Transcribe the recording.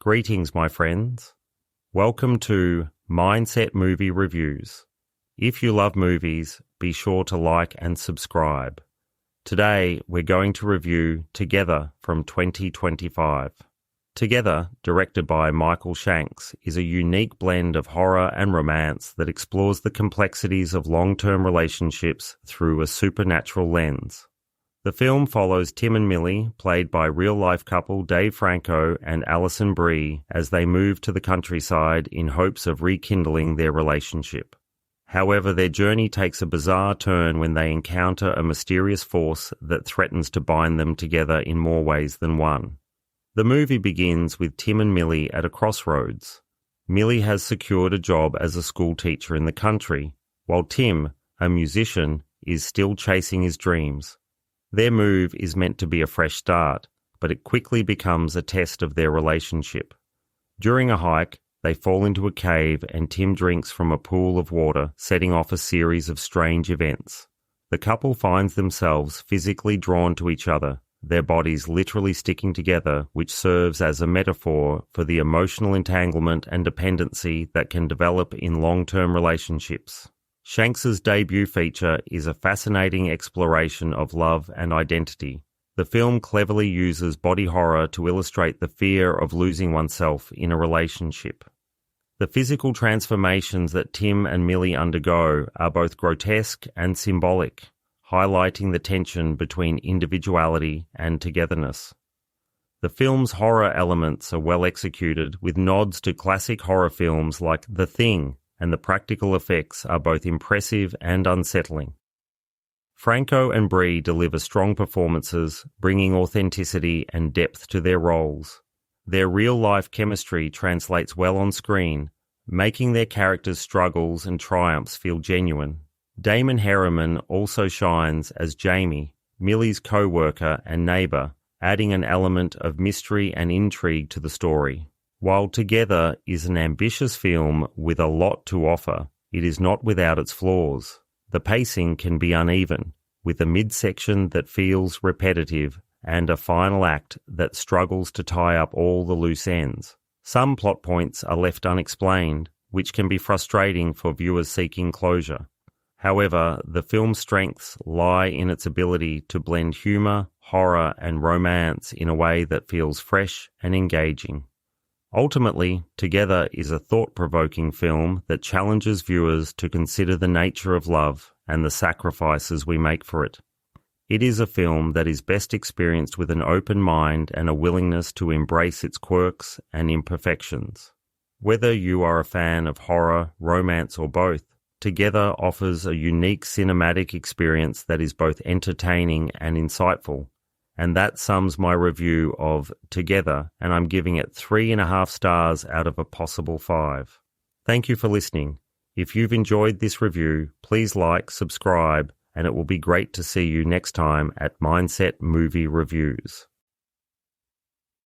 Greetings, my friends. Welcome to Mindset Movie Reviews. If you love movies, be sure to like and subscribe. Today, we're going to review Together from 2025. Together, directed by Michael Shanks, is a unique blend of horror and romance that explores the complexities of long-term relationships through a supernatural lens. The film follows Tim and Millie, played by real-life couple Dave Franco and Alison Brie, as they move to the countryside in hopes of rekindling their relationship. However, their journey takes a bizarre turn when they encounter a mysterious force that threatens to bind them together in more ways than one. The movie begins with Tim and Millie at a crossroads. Millie has secured a job as a school teacher in the country, while Tim, a musician, is still chasing his dreams. Their move is meant to be a fresh start, but it quickly becomes a test of their relationship. During a hike, they fall into a cave and Tim drinks from a pool of water, setting off a series of strange events. The couple finds themselves physically drawn to each other, their bodies literally sticking together, which serves as a metaphor for the emotional entanglement and dependency that can develop in long-term relationships. Shanks's debut feature is a fascinating exploration of love and identity. The film cleverly uses body horror to illustrate the fear of losing oneself in a relationship. The physical transformations that Tim and Millie undergo are both grotesque and symbolic, highlighting the tension between individuality and togetherness. The film's horror elements are well executed, with nods to classic horror films like The Thing, and the practical effects are both impressive and unsettling. Franco and Brie deliver strong performances, bringing authenticity and depth to their roles. Their real-life chemistry translates well on screen, making their characters' struggles and triumphs feel genuine. Damon Herriman also shines as Jamie, Millie's co-worker and neighbour, adding an element of mystery and intrigue to the story. While Together is an ambitious film with a lot to offer, it is not without its flaws. The pacing can be uneven, with a midsection that feels repetitive and a final act that struggles to tie up all the loose ends. Some plot points are left unexplained, which can be frustrating for viewers seeking closure. However, the film's strengths lie in its ability to blend humour, horror, and romance in a way that feels fresh and engaging. Ultimately, Together is a thought-provoking film that challenges viewers to consider the nature of love and the sacrifices we make for it. It is a film that is best experienced with an open mind and a willingness to embrace its quirks and imperfections. Whether you are a fan of horror, romance, or both, Together offers a unique cinematic experience that is both entertaining and insightful. And that sums my review of Together, and I'm giving it 3.5 stars out of a possible 5. Thank you for listening. If you've enjoyed this review, please like, subscribe, and it will be great to see you next time at Mindset Movie Reviews.